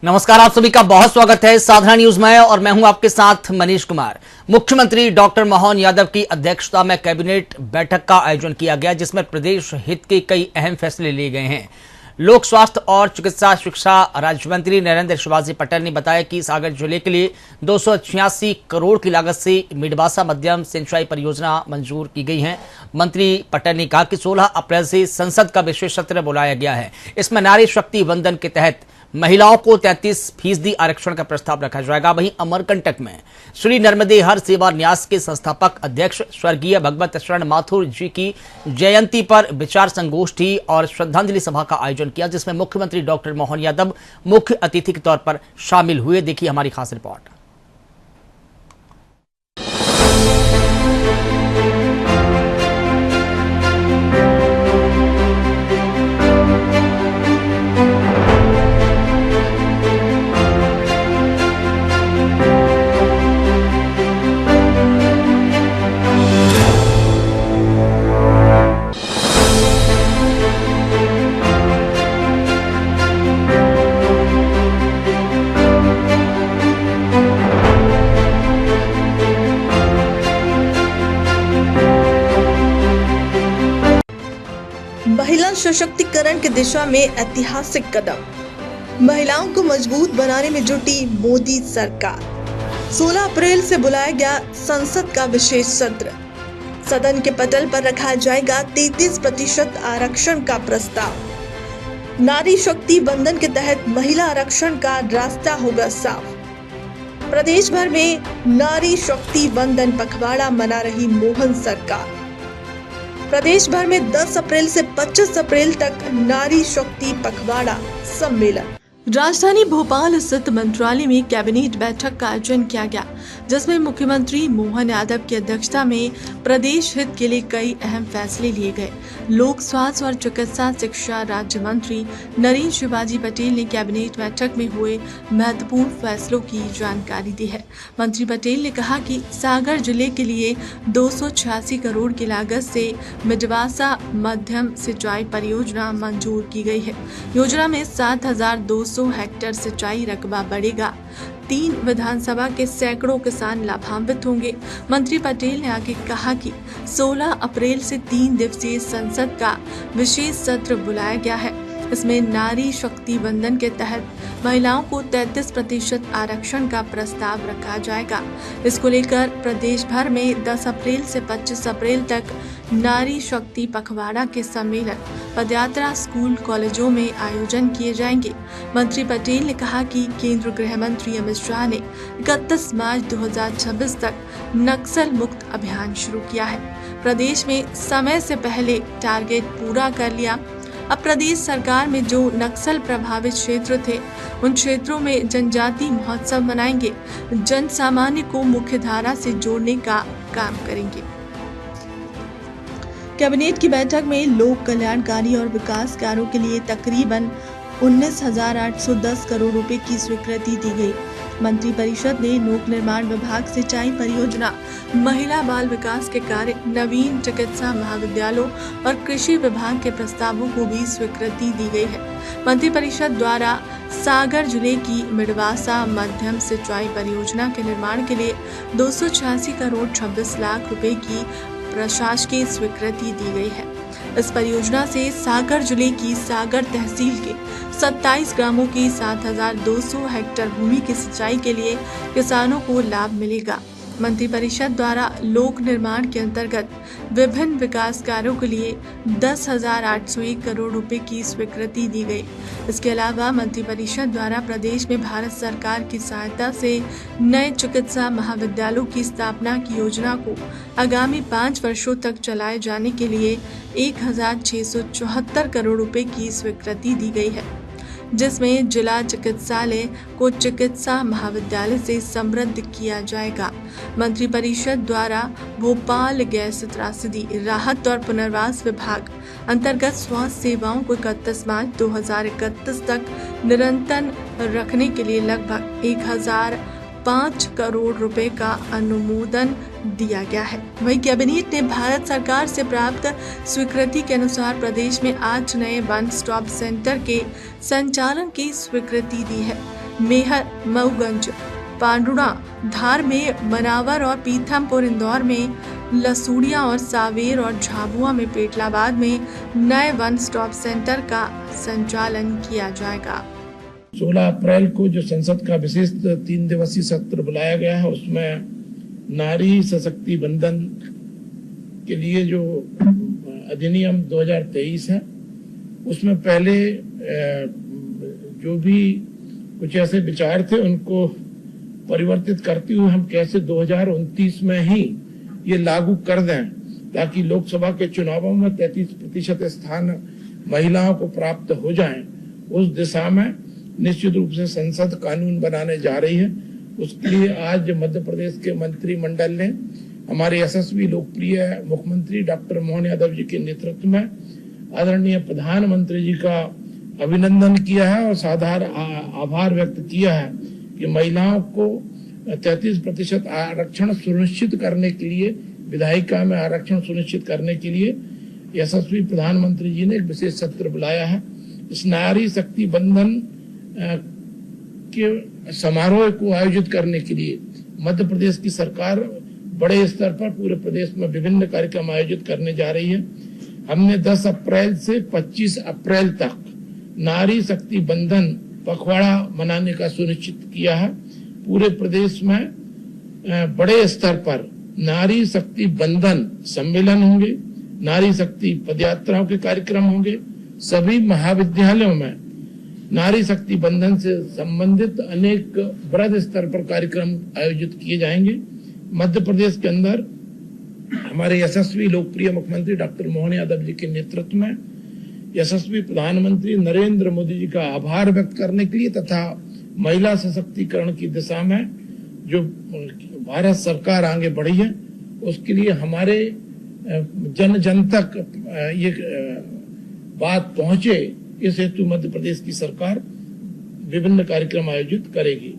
नमस्कार, आप सभी का बहुत स्वागत है साधना न्यूज में और मैं हूं आपके साथ मनीष कुमार। मुख्यमंत्री डॉक्टर मोहन यादव की अध्यक्षता में कैबिनेट बैठक का आयोजन किया गया, जिसमें प्रदेश हित के कई अहम फैसले लिए गए हैं। लोक स्वास्थ्य और चिकित्सा शिक्षा राज्य मंत्री नरेंद्र शिवाजी पटेल ने बताया कि सागर जिले के लिए 286 करोड़ की लागत से मिडवासा मध्यम सिंचाई परियोजना मंजूर की गई है। मंत्री पटेल ने कहा कि 16 अप्रैल से संसद का विशेष सत्र बुलाया गया है। इसमें नारी शक्ति वंदन के तहत महिलाओं को 33% आरक्षण का प्रस्ताव रखा जाएगा। वहीं अमरकंटक में श्री नर्मदे हर सेवा न्यास के संस्थापक अध्यक्ष स्वर्गीय भगवत शरण माथुर जी की जयंती पर विचार संगोष्ठी और श्रद्धांजलि सभा का आयोजन किया, जिसमें मुख्यमंत्री डॉक्टर मोहन यादव मुख्य अतिथि के तौर पर शामिल हुए। देखिए हमारी खास रिपोर्ट। महिला सशक्तिकरण की दिशा में ऐतिहासिक कदम। महिलाओं को मजबूत बनाने में जुटी मोदी सरकार। 16 अप्रैल से बुलाया गया संसद का विशेष सत्र। सदन के पटल पर रखा जाएगा 33% आरक्षण का प्रस्ताव। नारी शक्ति वंदन के तहत महिला आरक्षण का रास्ता होगा साफ। प्रदेश भर में नारी शक्ति वंदन पखवाड़ा मना रही मोहन सरकार। प्रदेश भर में 10 अप्रैल से 25 अप्रैल तक नारी शक्ति पखवाड़ा सम्मेलन। राजधानी भोपाल स्थित मंत्रालय में कैबिनेट बैठक का आयोजन किया गया, जिसमें मुख्यमंत्री मोहन यादव की अध्यक्षता में प्रदेश हित के लिए कई अहम फैसले लिए गए। लोक स्वास्थ्य और चिकित्सा शिक्षा राज्य मंत्री नरेंद्र शिवाजी पटेल ने कैबिनेट बैठक में हुए महत्वपूर्ण फैसलों की जानकारी दी है। मंत्री पटेल ने कहा कि सागर जिले के लिए 286 करोड़ की लागत से मिडवासा मध्यम सिंचाई परियोजना मंजूर की गई है। योजना में 7,200 हेक्टेयर सिंचाई रकबा बढ़ेगा। 3 विधानसभा के सैकड़ों किसान लाभान्वित होंगे। मंत्री पटेल ने आगे कहा कि 16 अप्रैल से 3 दिवसीय संसद का विशेष सत्र बुलाया गया है। इसमें नारी शक्ति वंदन के तहत महिलाओं को 33% आरक्षण का प्रस्ताव रखा जाएगा। इसको लेकर प्रदेश भर में 10 अप्रैल से 25 अप्रैल तक नारी शक्ति पखवाड़ा के सम्मेलन पदयात्रा स्कूल कॉलेजों में आयोजन किए जाएंगे। मंत्री पटेल ने कहा कि केंद्रीय गृह मंत्री अमित शाह ने 31 मार्च 2026 तक नक्सल मुक्त अभियान शुरू किया है। प्रदेश में समय से पहले टारगेट पूरा कर लिया। अब प्रदेश सरकार में जो नक्सल प्रभावित क्षेत्र थे, उन क्षेत्रों में जनजाति महोत्सव मनाएंगे। जन सामान्य को मुख्य धारा से जोड़ने का काम करेंगे। कैबिनेट की बैठक में लोक कल्याणकारी और विकास कार्यों के लिए तकरीबन 19,810 करोड़ रुपए की स्वीकृति दी गई। मंत्री परिषद ने लोक निर्माण विभाग सिंचाई परियोजना, महिला बाल विकास के कार्य, नवीन चिकित्सा महाविद्यालयों और कृषि विभाग के प्रस्तावों को भी स्वीकृति दी गई है। मंत्री परिषद द्वारा सागर जिले की मिडवासा मध्यम सिंचाई परियोजना के निर्माण के लिए 286 करोड़ 26 लाख रुपए की प्रशासकीय स्वीकृति दी गई है। इस परियोजना से सागर जिले की सागर तहसील के 27 ग्रामों की 7,200 हेक्टेयर भूमि की सिंचाई के लिए किसानों को लाभ मिलेगा। मंत्री परिषद द्वारा लोक निर्माण के अंतर्गत विभिन्न विकास कार्यों के लिए 10,801 करोड़ रुपए की स्वीकृति दी गई। इसके अलावा मंत्री परिषद द्वारा प्रदेश में भारत सरकार की सहायता से नए चिकित्सा महाविद्यालयों की स्थापना की योजना को आगामी 5 वर्षों तक चलाए जाने के लिए 1,674 करोड़ रुपए की स्वीकृति दी गई है, जिसमें जिला चिकित्सालय को चिकित्सा महाविद्यालय से समृद्ध किया जाएगा। मंत्री परिषद द्वारा भोपाल गैस त्रासदी राहत और पुनर्वास विभाग अंतर्गत स्वास्थ्य सेवाओं को 31 मार्च 2031 तक निरंतर रखने के लिए लगभग 1,005 करोड़ रुपए का अनुमोदन दिया गया है। वहीं कैबिनेट ने भारत सरकार से प्राप्त स्वीकृति के अनुसार प्रदेश में 8 नए वन स्टॉप सेंटर के संचालन की स्वीकृति दी है। मेहर, मऊगंज, पांडुरा, धार में मनावर और पीथमपुर, इंदौर में लसूड़िया और सावेर और झाबुआ में पेटलाबाद में नए वन स्टॉप सेंटर का संचालन किया जाएगा। 16 अप्रैल को जो संसद का विशेष 3 दिवसीय सत्र बुलाया गया है, उसमें नारी सशक्ति बंधन के लिए जो अधिनियम 2023 है, उसमें पहले जो भी कुछ ऐसे विचार थे उनको परिवर्तित करते हुए हम कैसे 2029 में ही ये लागू कर दें, ताकि लोकसभा के चुनावों में 33% स्थान महिलाओं को प्राप्त हो जाएं। उस दिशा में निश्चित रूप से संसद कानून बनाने जा रही है। उसके लिए आज मध्य प्रदेश के मंत्रिमंडल ने हमारे यशस्वी लोकप्रिय मुख्यमंत्री डॉक्टर मोहन यादव जी के नेतृत्व में आदरणीय प्रधानमंत्री जी का अभिनंदन किया है और साधार आभार व्यक्त किया है कि महिलाओं को 33% आरक्षण सुनिश्चित करने के लिए, विधायिका में आरक्षण सुनिश्चित करने के लिए यशस्वी प्रधानमंत्री जी ने एक विशेष सत्र बुलाया है। इस नारी शक्ति बंधन के समारोह को आयोजित करने के लिए मध्य प्रदेश की सरकार बड़े स्तर पर पूरे प्रदेश में विभिन्न कार्यक्रम आयोजित करने जा रही है। हमने 10 अप्रैल से 25 अप्रैल तक नारी शक्ति बंधन पखवाड़ा मनाने का सुनिश्चित किया है। पूरे प्रदेश में बड़े स्तर पर नारी शक्ति बंधन सम्मेलन होंगे, नारी शक्ति पदयात्राओं के कार्यक्रम होंगे। सभी महाविद्यालयों में नारी शक्ति बंधन से संबंधित अनेक बृहद स्तर पर कार्यक्रम आयोजित किए जाएंगे। मध्य प्रदेश के अंदर हमारे यशस्वी लोकप्रिय मुख्यमंत्री डॉक्टर मोहन यादव जी के नेतृत्व में यशस्वी प्रधानमंत्री नरेंद्र मोदी जी का आभार व्यक्त करने के लिए तथा महिला सशक्तिकरण की दिशा में जो भारत सरकार आगे बढ़ी है, उसके लिए हमारे जन जन तक ये बात पहुंचे, इस हेतु मध्य प्रदेश की सरकार विभिन्न कार्यक्रम आयोजित करेगी।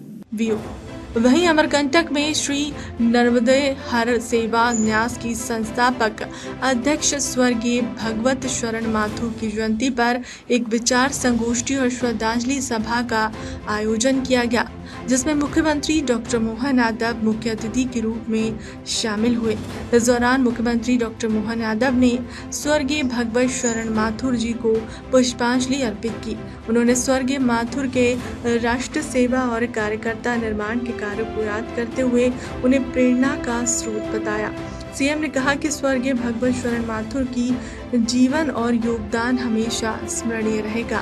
वहीं अमरकंटक में श्री नर्मदे हर सेवा न्यास की संस्थापक अध्यक्ष स्वर्गीय भगवत शरण माथुर की जयंती पर एक विचार संगोष्ठी और श्रद्धांजलि सभा का आयोजन किया गया, जिसमें मुख्यमंत्री डॉक्टर मोहन यादव मुख्य अतिथि के रूप में शामिल हुए। इस दौरान मुख्यमंत्री डॉक्टर मोहन यादव ने स्वर्गीय भगवत शरण माथुर जी को पुष्पांजलि अर्पित की। उन्होंने स्वर्गीय माथुर के राष्ट्र सेवा और कार्यकर्ता निर्माण के कार्य को याद करते हुए उन्हें प्रेरणा का स्रोत बताया। सीएम ने कहा कि स्वर्गीय भगवत शरण माथुर की जीवन और योगदान हमेशा स्मरणीय रहेगा।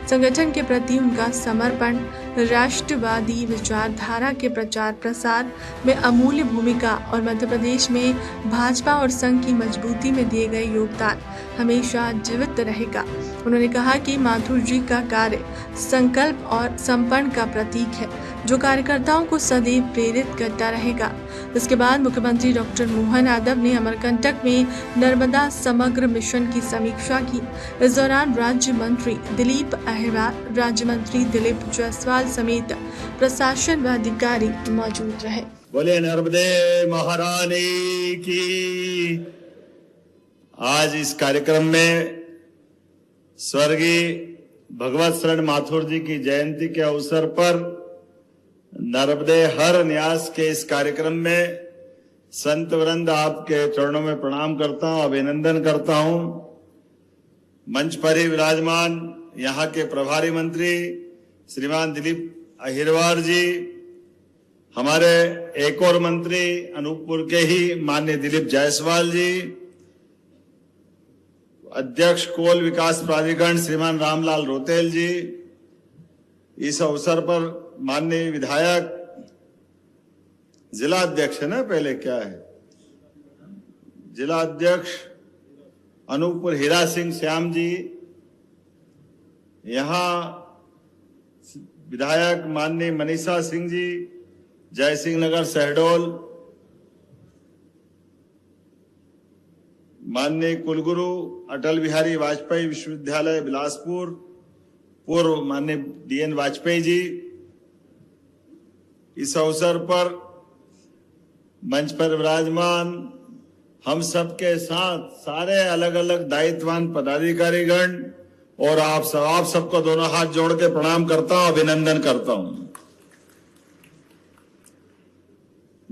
संगठन के प्रति उनका समर्पण, राष्ट्रवादी विचारधारा के प्रचार प्रसार में अमूल्य भूमिका और मध्य प्रदेश में भाजपा और संघ की मजबूती में दिए गए योगदान हमेशा जीवित रहेगा। उन्होंने कहा कि माथुर जी का कार्य संकल्प और समर्पण का प्रतीक है, जो कार्यकर्ताओं को सदैव प्रेरित करता रहेगा। इसके बाद मुख्यमंत्री डॉक्टर मोहन यादव ने अमरकंटक में नर्मदा समग्र मिशन की समीक्षा की। इस दौरान राज्य मंत्री दिलीप अहिरवार, राज्य मंत्री दिलीप जायसवाल समेत प्रशासन व अधिकारी मौजूद रहे। बोले नर्मदे महारानी की। आज इस कार्यक्रम में स्वर्गीय भगवत शरण माथुर जी की जयंती के अवसर पर नर्मदे हर न्यास के इस कार्यक्रम में संत वृंद आपके चरणों में प्रणाम करता हूं, अभिनंदन करता हूं। मंच पर ही विराजमान यहाँ के प्रभारी मंत्री श्रीमान दिलीप अहिरवार जी, हमारे एक और मंत्री अनूपपुर के ही माननीय दिलीप जायसवाल जी, अध्यक्ष कोल विकास प्राधिकरण श्रीमान रामलाल रोतेल जी, इस अवसर पर माननीय विधायक, जिला अध्यक्ष है ना, पहले क्या है, जिला अध्यक्ष अनूपपुर हीरा सिंह श्याम जी, यहाँ विधायक माननीय मनीषा सिंह जी, जय सिंह नगर शहडोल, माननीय कुलगुरु अटल बिहारी वाजपेयी विश्वविद्यालय बिलासपुर, पूर्व माननीय डीएन वाजपेयी जी। इस अवसर पर मंच पर विराजमान हम सबके साथ सारे अलग अलग दायित्ववान पदाधिकारीगण और आप सबको दोनों हाथ जोड़ के प्रणाम करता हूं, अभिनंदन करता हूं।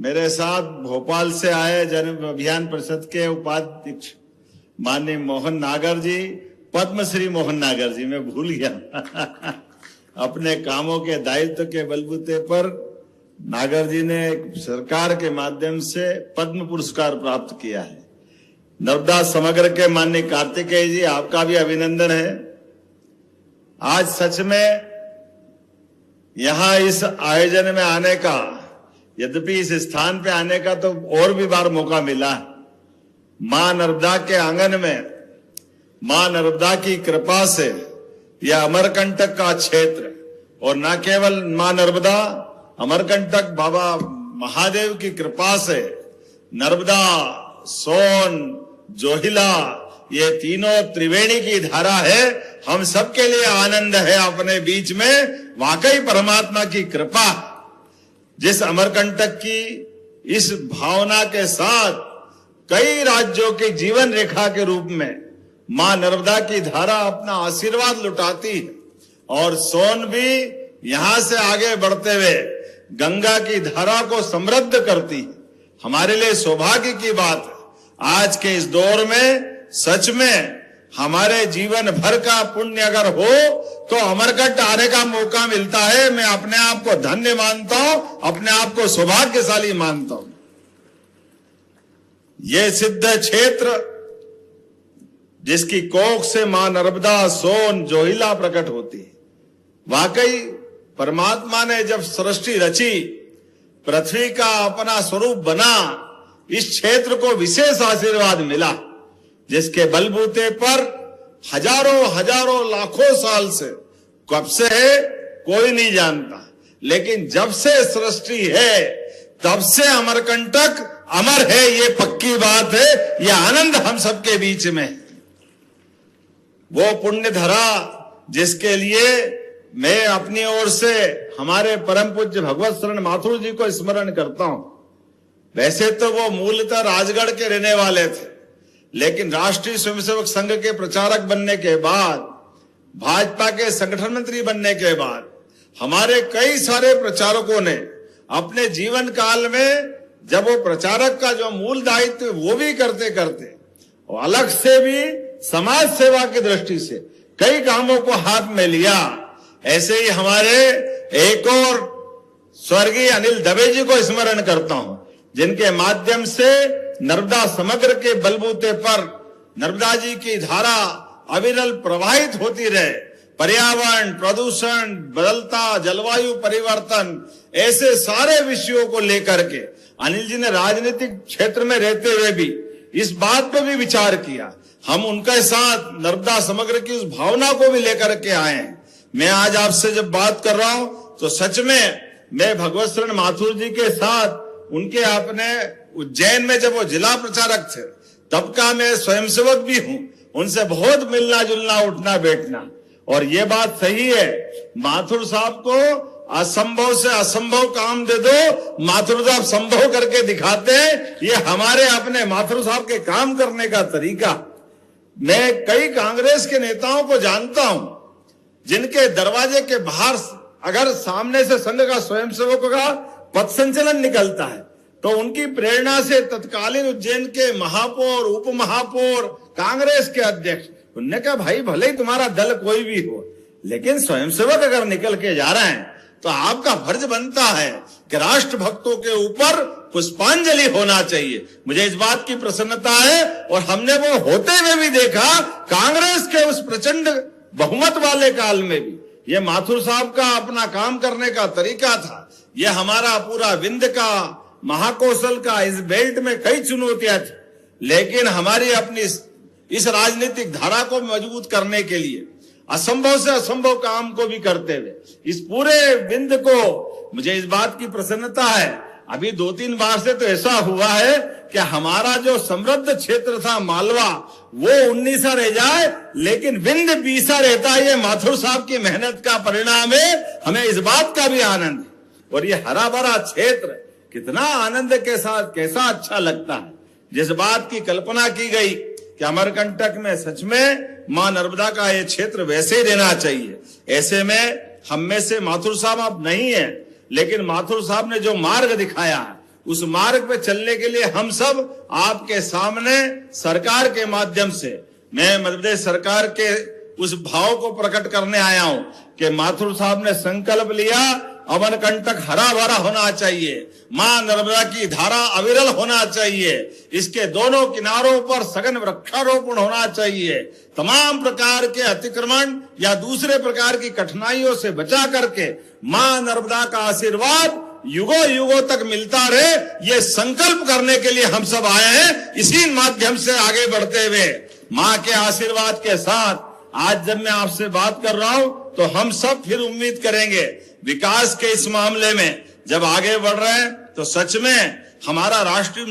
मेरे साथ भोपाल से आए जन अभियान परिषद के उपाध्यक्ष माननीय मोहन नागर जी, पद्मश्री मोहन नागर जी, मैं भूल गया अपने कामों के दायित्व के बलबूते पर नागर जी ने सरकार के माध्यम से पद्म पुरस्कार प्राप्त किया है। नर्मदा समग्र के माननीय कार्तिकेय जी, आपका भी अभिनंदन है। आज सच में यहां इस आयोजन में आने का, यद्यपि इस स्थान पे आने का तो और भी बार मौका मिला, मां नर्मदा के आंगन में मां नर्मदा की कृपा से यह अमरकंटक का क्षेत्र, और न केवल मां नर्मदा, अमरकंटक बाबा महादेव की कृपा से नर्मदा, सोन, जोहिला, ये तीनों त्रिवेणी की धारा है। हम सबके लिए आनंद है अपने बीच में, वाकई परमात्मा की कृपा। जिस अमरकंटक की इस भावना के साथ कई राज्यों के जीवन रेखा के रूप में मां नर्मदा की धारा अपना आशीर्वाद लुटाती है, और सोन भी यहां से आगे बढ़ते हुए गंगा की धारा को समृद्ध करती है। हमारे लिए सौभाग्य की बात है, आज के इस दौर में सच में हमारे जीवन भर का पुण्य अगर हो तो अमरकंटक आने का मौका मिलता है। मैं अपने आप को धन्य मानता हूं, अपने आप को सौभाग्यशाली मानता हूं। ये सिद्ध क्षेत्र जिसकी कोख से मां नर्मदा, सोन, जोहिला प्रकट होती है। वाकई परमात्मा ने जब सृष्टि रची, पृथ्वी का अपना स्वरूप बना, इस क्षेत्र को विशेष आशीर्वाद मिला, जिसके बलबूते पर हजारों लाखों साल से, कब से है कोई नहीं जानता, लेकिन जब से सृष्टि है तब से अमरकंटक अमर है, ये पक्की बात है। ये आनंद हम सबके बीच में, वो पुण्य धरा जिसके लिए मैं अपनी ओर से हमारे परम पूज्य भगवत शरण माथुर जी को स्मरण करता हूं। वैसे तो वो मूलतः राजगढ़ के रहने वाले थे, लेकिन राष्ट्रीय स्वयंसेवक संघ के प्रचारक बनने के बाद, भाजपा के संगठन मंत्री बनने के बाद, हमारे कई सारे प्रचारकों ने अपने जीवन काल में, जब वो प्रचारक का जो मूल दायित्व वो भी करते करते, और अलग से भी समाज सेवा की दृष्टि से कई कामों को हाथ में लिया। ऐसे ही हमारे एक और स्वर्गीय अनिल दवे जी को स्मरण करता हूं, जिनके माध्यम से नर्मदा समग्र के बलबूते पर नर्मदा जी की धारा अविरल प्रवाहित होती रहे। पर्यावरण, प्रदूषण, बदलता जलवायु परिवर्तन, ऐसे सारे विषयों को लेकर के अनिल जी ने राजनीतिक क्षेत्र में रहते हुए भी इस बात पर भी विचार किया। हम उनके साथ नर्मदा समग्र की उस भावना को भी लेकर के आए हैं। मैं आज आपसे जब बात कर रहा हूं तो सच में मैं भगवत शरण माथुर जी के साथ उनके अपने उज्जैन में जब वो जिला प्रचारक थे तब का मैं स्वयंसेवक भी हूं, उनसे बहुत मिलना जुलना, उठना बैठना। और ये बात सही है, माथुर साहब को असंभव से असंभव काम दे दो, माथुर साहब संभव करके दिखाते हैं। ये हमारे अपने माथुर साहब के काम करने का तरीका। मैं कई कांग्रेस के नेताओं को जानता हूं जिनके दरवाजे के बाहर अगर सामने से संघ का स्वयंसेवकों का पथ संचलन निकलता है तो उनकी प्रेरणा से तत्कालीन उज्जैन के महापौर, उप महापौर, कांग्रेस के अध्यक्ष, उनने कहा भाई भले ही तुम्हारा दल कोई भी हो, लेकिन स्वयंसेवक अगर निकल के जा रहे हैं तो आपका फर्ज बनता है कि राष्ट्र भक्तों के ऊपर पुष्पांजलि होना चाहिए। मुझे इस बात की प्रसन्नता है, और हमने वो होते हुए भी देखा कांग्रेस के उस प्रचंड बहुमत वाले काल में भी। ये माथुर साहब का अपना काम करने का तरीका था। ये हमारा पूरा विंध्य का, महाकौशल का, इस बेल्ट में कई चुनौतियां थी, लेकिन हमारी अपनी इस राजनीतिक धारा को मजबूत करने के लिए असंभव से असंभव काम को भी करते हुए इस पूरे विंध्य को, मुझे इस बात की प्रसन्नता है, अभी 2-3 बार से तो ऐसा हुआ है कि हमारा जो समृद्ध क्षेत्र था मालवा, वो 19 रह जाए लेकिन विंध्य 20 रहता है। ये माथुर साहब की मेहनत का परिणाम है। हमें इस बात का भी आनंद है। और ये हरा भरा क्षेत्र कितना आनंद के साथ, कैसा अच्छा लगता है। जिस बात की कल्पना की गई कि अमरकंटक में सच में मां नर्मदा का ये क्षेत्र वैसे ही रहना चाहिए। ऐसे में हम में से माथुर साहब अब नहीं है, लेकिन माथुर साहब ने जो मार्ग दिखाया है उस मार्ग पे चलने के लिए हम सब आपके सामने सरकार के माध्यम से, मैं मध्य प्रदेश सरकार के उस भाव को प्रकट करने आया हूं कि माथुर साहब ने संकल्प लिया अमरकंटक हरा भरा होना चाहिए, मां नर्मदा की धारा अविरल होना चाहिए, इसके दोनों किनारों पर सघन वृक्षारोपण होना चाहिए, तमाम प्रकार के अतिक्रमण या दूसरे प्रकार की कठिनाइयों से बचा करके मां नर्मदा का आशीर्वाद युगों युगों तक मिलता रहे, ये संकल्प करने के लिए हम सब आए हैं। इसी माध्यम से आगे बढ़ते हुए मां के आशीर्वाद के साथ आज जब मैं आपसे बात कर रहा हूं तो हम सब फिर उम्मीद करेंगे विकास के इस मामले में जब आगे बढ़ रहे हैं तो सच में हमारा राष्ट्रीय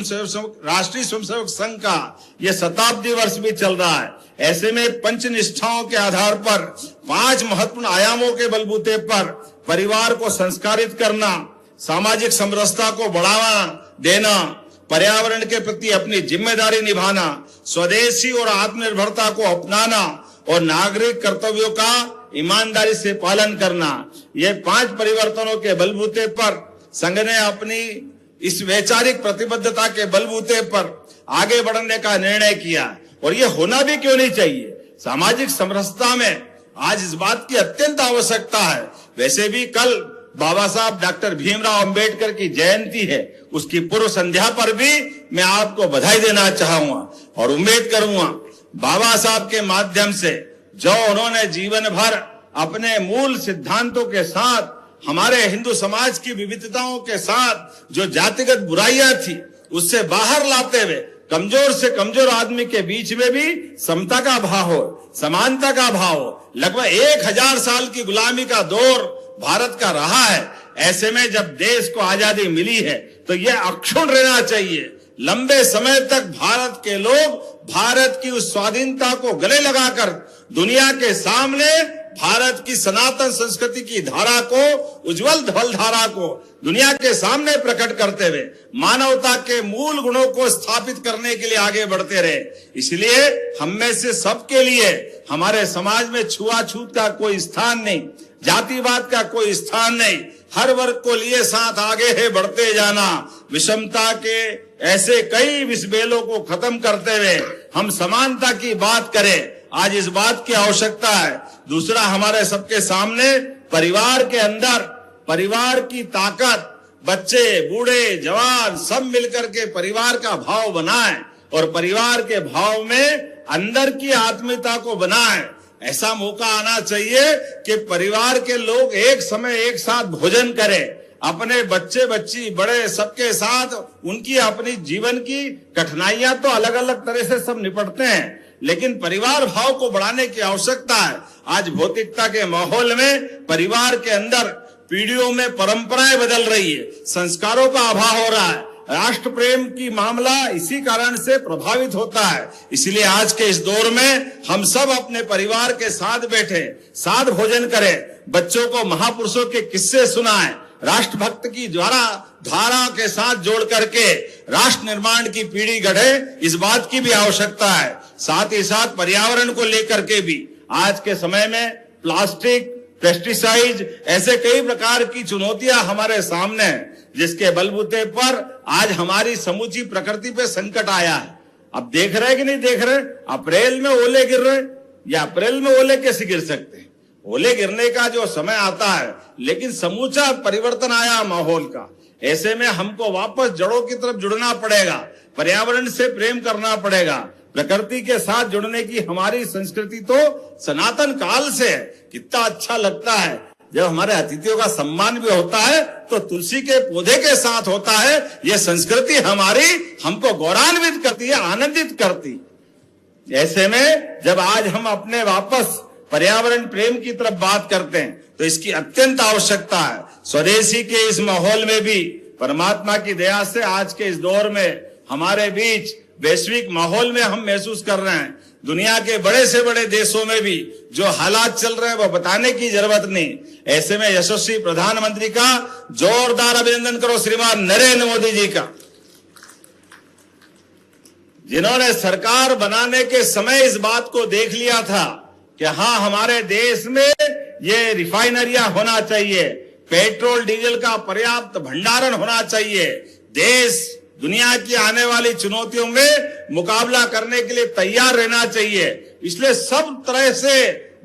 स्वयंसेवक संघ का ये शताब्दी वर्ष भी चल रहा है। ऐसे में पंच निष्ठाओं के आधार पर 5 महत्वपूर्ण आयामों के बलबूते पर परिवार को संस्कारित करना, सामाजिक समरसता को बढ़ावा देना, पर्यावरण के प्रति अपनी जिम्मेदारी निभाना, स्वदेशी और आत्मनिर्भरता को अपनाना और नागरिक कर्तव्यों का ईमानदारी से पालन करना, ये 5 परिवर्तनों के बलबूते पर संघ ने अपनी इस वैचारिक प्रतिबद्धता के बलबूते पर आगे बढ़ने का निर्णय किया। और ये होना भी क्यों नहीं चाहिए, सामाजिक समरसता में आज इस बात की अत्यंत आवश्यकता है। वैसे भी कल बाबा साहब डॉक्टर भीमराव अंबेडकर की जयंती है, उसकी पूर्व संध्या पर भी मैं आपको बधाई देना चाहूंगा और उम्मीद करूंगा बाबा साहब के माध्यम से जो उन्होंने जीवन भर अपने मूल सिद्धांतों के साथ हमारे हिंदू समाज की विविधताओं के साथ जो जातिगत बुराइयां थी उससे बाहर लाते हुए कमजोर से कमजोर आदमी के बीच में भी समता का भाव हो, समानता का भाव हो। लगभग 1000 साल की गुलामी का दौर भारत का रहा है। ऐसे में जब देश को आजादी मिली है तो यह अक्षुण्ण रहना चाहिए। लंबे समय तक भारत के लोग भारत की उस स्वाधीनता को गले लगाकर दुनिया के सामने भारत की सनातन संस्कृति की धारा को, उज्जवल धवल धारा को दुनिया के सामने प्रकट करते हुए मानवता के मूल गुणों को स्थापित करने के लिए आगे बढ़ते रहे। इसलिए हम में से सबके लिए हमारे समाज में छुआछूत का कोई स्थान नहीं, जातिवाद का कोई स्थान नहीं, हर वर्ग को लिए साथ आगे है बढ़ते जाना। विषमता के ऐसे कई विषबेलों को खत्म करते हुए हम समानता की बात करें, आज इस बात की आवश्यकता है। दूसरा, हमारे सबके सामने परिवार के अंदर परिवार की ताकत, बच्चे बूढ़े जवान सब मिलकर के परिवार का भाव बनाएं और परिवार के भाव में अंदर की आत्मीयता को बनाएं। ऐसा मौका आना चाहिए कि परिवार के लोग एक समय एक साथ भोजन करें, अपने बच्चे बच्ची बड़े सबके साथ। उनकी अपनी जीवन की कठिनाइयां तो अलग अलग तरह से सब निपटते हैं, लेकिन परिवार भाव को बढ़ाने की आवश्यकता है। आज भौतिकता के माहौल में परिवार के अंदर पीढ़ियों में परंपराएं बदल रही है, संस्कारों का अभाव हो रहा है, राष्ट्र प्रेम की मामला इसी कारण से प्रभावित होता है। इसलिए आज के इस दौर में हम सब अपने परिवार के साथ बैठे, साथ भोजन करें, बच्चों को महापुरुषों के किस्से सुनाएं, राष्ट्रभक्त की धारा के साथ जोड़ करके राष्ट्र निर्माण की पीढ़ी गढ़े, इस बात की भी आवश्यकता है। साथ ही साथ पर्यावरण को लेकर के भी आज के समय में प्लास्टिक, पेस्टिसाइड, ऐसे कई प्रकार की चुनौतियां हमारे सामने हैं, जिसके बलबूते पर आज हमारी समूची प्रकृति पे संकट आया है। अब देख रहे कि नहीं देख रहे, अप्रैल में ओले गिर रहे, या अप्रैल में ओले कैसे गिर सकते हैं? ओले गिरने का जो समय आता है, लेकिन समूचा परिवर्तन आया माहौल का। ऐसे में हमको वापस जड़ों की तरफ जुड़ना पड़ेगा, पर्यावरण से प्रेम करना पड़ेगा। प्रकृति के साथ जुड़ने की हमारी संस्कृति तो सनातन काल से है। कितना अच्छा लगता है जब हमारे अतिथियों का सम्मान भी होता है तो तुलसी के पौधे के साथ होता है। यह संस्कृति हमारी हमको गौरवान्वित करती है, आनंदित करती। ऐसे में जब आज हम अपने वापस पर्यावरण प्रेम की तरफ बात करते हैं तो इसकी अत्यंत आवश्यकता है। स्वदेशी के इस माहौल में भी परमात्मा की दया से आज के इस दौर में हमारे बीच वैश्विक माहौल में हम महसूस कर रहे हैं, दुनिया के बड़े से बड़े देशों में भी जो हालात चल रहे हैं वो बताने की जरूरत नहीं। ऐसे में यशस्वी प्रधानमंत्री का जोरदार अभिनंदन करो श्रीमान नरेंद्र मोदी जी का, जिन्होंने सरकार बनाने के समय इस बात को देख लिया था कि हाँ, हमारे देश में ये रिफाइनरियां होना चाहिए, पेट्रोल डीजल का पर्याप्त भंडारण होना चाहिए, देश दुनिया की आने वाली चुनौतियों में मुकाबला करने के लिए तैयार रहना चाहिए। इसलिए सब तरह से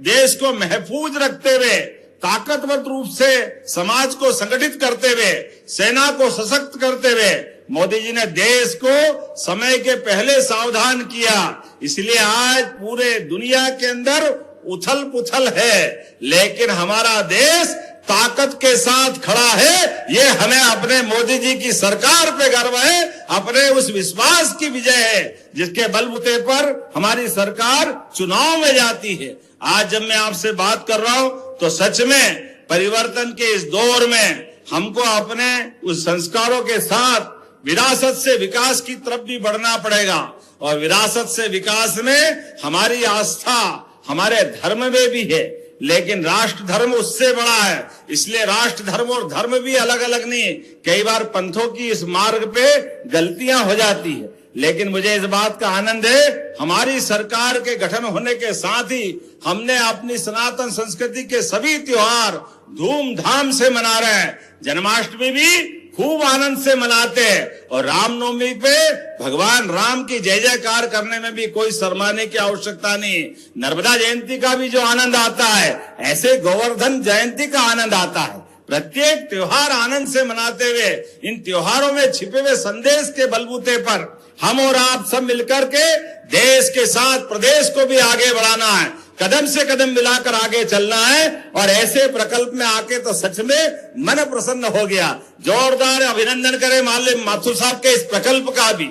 देश को महफूज रखते हुए, ताकतवर रूप से समाज को संगठित करते हुए, सेना को सशक्त करते हुए मोदी जी ने देश को समय के पहले सावधान किया। इसलिए आज पूरे दुनिया के अंदर उथल पुथल है, लेकिन हमारा देश ताकत के साथ खड़ा है। ये हमें अपने मोदी जी की सरकार पे गर्व है, अपने उस विश्वास की विजय है जिसके बलबूते पर हमारी सरकार चुनाव में जाती है। आज जब मैं आपसे बात कर रहा हूं तो सच में परिवर्तन के इस दौर में हमको अपने उस संस्कारों के साथ विरासत से विकास की तरफ भी बढ़ना पड़ेगा। और विरासत से विकास में हमारी आस्था हमारे धर्म में भी है, लेकिन राष्ट्र धर्म उससे बड़ा है। इसलिए राष्ट्र धर्म और धर्म भी अलग अलग नहीं। कई बार पंथों की इस मार्ग पे गलतियां हो जाती है, लेकिन मुझे इस बात का आनंद है हमारी सरकार के गठन होने के साथ ही हमने अपनी सनातन संस्कृति के सभी त्योहार धूमधाम से मना रहे हैं। जन्माष्टमी भी खूब आनंद से मनाते हैं और रामनवमी पे भगवान राम की जय जयकार करने में भी कोई शर्माने की आवश्यकता नहीं। नर्मदा जयंती का भी जो आनंद आता है, ऐसे गोवर्धन जयंती का आनंद आता है। प्रत्येक त्योहार आनंद से मनाते हुए इन त्योहारों में छिपे हुए संदेश के बलबूते पर हम और आप सब मिलकर के देश के साथ प्रदेश को भी आगे बढ़ाना है, कदम से कदम मिलाकर आगे चलना है। और ऐसे प्रकल्प में आके तो सच में मन प्रसन्न हो गया। जोरदार अभिनंदन करें माननीय माथुर साहब के इस प्रकल्प का भी,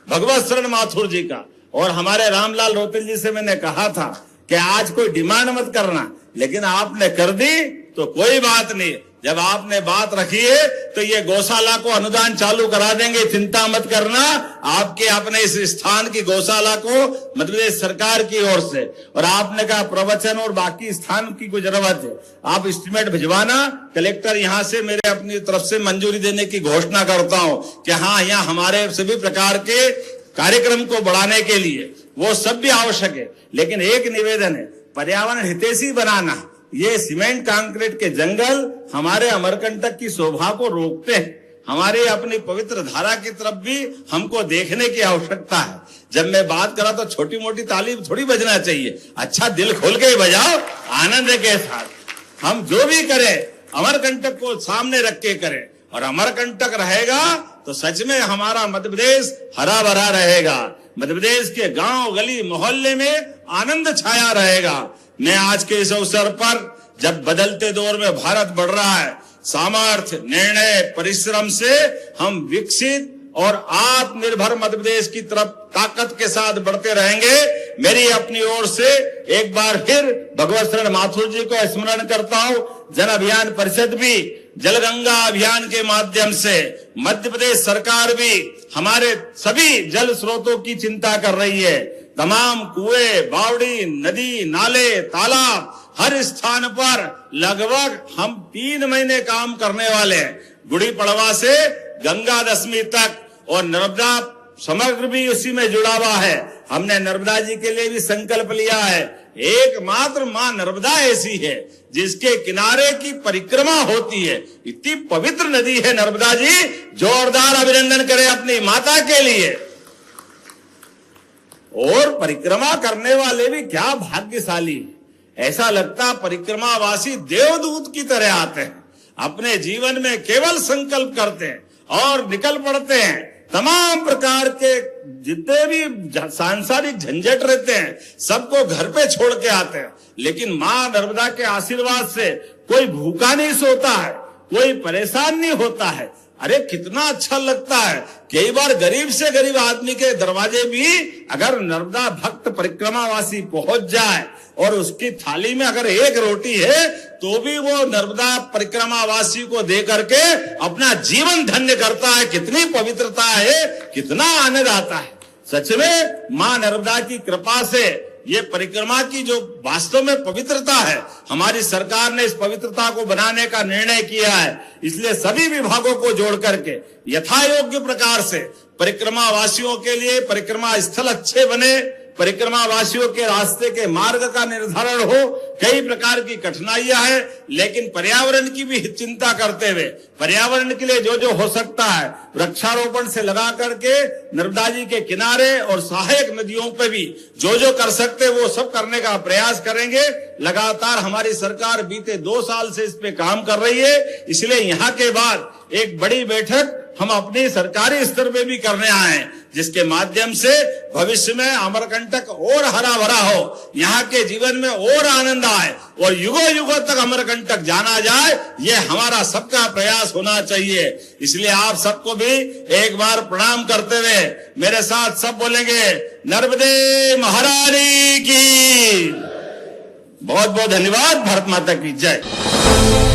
भगवत शरण माथुर जी का। और हमारे रामलाल रोतेल जी से मैंने कहा था कि आज कोई डिमांड मत करना, लेकिन आपने कर दी तो कोई बात नहीं। जब आपने बात रखी है तो ये गौशाला को अनुदान चालू करा देंगे, चिंता मत करना। आपके अपने इस स्थान की गौशाला को मध्य प्रदेश सरकार की ओर से, और आपने कहा प्रवचन और बाकी स्थान की कोई जरूरत है, आप एस्टीमेट भिजवाना। कलेक्टर यहाँ से मेरे अपनी तरफ से मंजूरी देने की घोषणा करता हूँ कि हाँ, यहाँ हमारे सभी प्रकार के कार्यक्रम को बढ़ाने के लिए वो सब भी आवश्यक है। लेकिन एक निवेदन है, पर्यावरण हितैषी बनाना। ये सीमेंट कंक्रीट के जंगल हमारे अमरकंटक की शोभा को रोकते हैं। हमारे अपनी पवित्र धारा की तरफ भी हमको देखने की आवश्यकता है। जब मैं बात करा तो छोटी मोटी ताली थोड़ी बजना चाहिए, अच्छा दिल खोल के ही बजाओ, आनंद के साथ। हम जो भी करें अमरकंटक को सामने रख के करें, और अमरकंटक रहेगा तो सच में हमारा मध्य प्रदेश हरा भरा रहेगा। मध्य प्रदेश के गांव गली मोहल्ले में आनंद छाया रहेगा। मैं आज के इस अवसर पर, जब बदलते दौर में भारत बढ़ रहा है, सामर्थ्य, निर्णय, परिश्रम से हम विकसित और आत्मनिर्भर मध्य प्रदेश की तरफ ताकत के साथ बढ़ते रहेंगे। मेरी अपनी ओर से एक बार फिर भगवत शरण माथुर जी को स्मरण करता हूँ। जन अभियान परिषद भी जलगंगा अभियान के माध्यम से, मध्य प्रदेश सरकार भी हमारे सभी जल स्रोतों की चिंता कर रही है। तमाम कुएं, बावड़ी, नदी, नाले, तालाब, हर स्थान पर लगभग हम 3 महीने काम करने वाले हैं। गुड़ी पड़वा से गंगा दशमी तक, और नर्मदा समग्र भी उसी में जुड़ा हुआ है। हमने नर्मदा जी के लिए भी संकल्प लिया है। एकमात्र मां नर्मदा ऐसी है जिसके किनारे की परिक्रमा होती है। इतनी पवित्र नदी है नर्मदा जी। जोरदार अभिनंदन करें अपनी माता के लिए। और परिक्रमा करने वाले भी क्या भाग्यशाली, ऐसा लगता परिक्रमावासी देवदूत की तरह आते हैं, अपने जीवन में केवल संकल्प करते हैं और निकल पड़ते हैं। तमाम प्रकार के जितने भी सांसारिक झंझट रहते हैं सबको घर पे छोड़ के आते हैं, लेकिन मां नर्मदा के आशीर्वाद से कोई भूखा नहीं सोता है, कोई परेशान नहीं होता है। अरे कितना अच्छा लगता है। कई बार गरीब से गरीब आदमी के दरवाजे भी अगर नर्मदा भक्त परिक्रमावासी पहुंच जाए और उसकी थाली में अगर एक रोटी है तो भी वो नर्मदा परिक्रमावासी को दे करके अपना जीवन धन्य करता है। कितनी पवित्रता है, कितना आनंद आता है। सच में मां नर्मदा की कृपा से ये परिक्रमा की जो वास्तव में पवित्रता है, हमारी सरकार ने इस पवित्रता को बनाने का निर्णय किया है। इसलिए सभी विभागों को जोड़ करके यथायोग्य प्रकार से परिक्रमा वासियों के लिए परिक्रमा स्थल अच्छे बने, परिक्रमा वासियों के रास्ते के मार्ग का निर्धारण हो, कई प्रकार की कठिनाइयां हैं, लेकिन पर्यावरण की भी चिंता करते हुए पर्यावरण के लिए जो जो हो सकता है वृक्षारोपण से लगा करके नर्मदा जी के किनारे और सहायक नदियों पे भी जो जो कर सकते वो सब करने का प्रयास करेंगे। लगातार हमारी सरकार बीते 2 साल से इस पे काम कर रही है, इसलिए यहाँ के बाद एक बड़ी बैठक हम अपनी सरकारी स्तर पे भी करने आए हैं, जिसके माध्यम से भविष्य में अमरकंटक और हरा भरा हो, यहाँ के जीवन में और आनंद आए और युगों युगों तक अमरकंटक जाना जाए, ये हमारा सबका प्रयास होना चाहिए। इसलिए आप सबको भी एक बार प्रणाम करते हुए मेरे साथ सब बोलेंगे नर्मदे महारानी की। बहुत बहुत धन्यवाद। भारत माता की जय।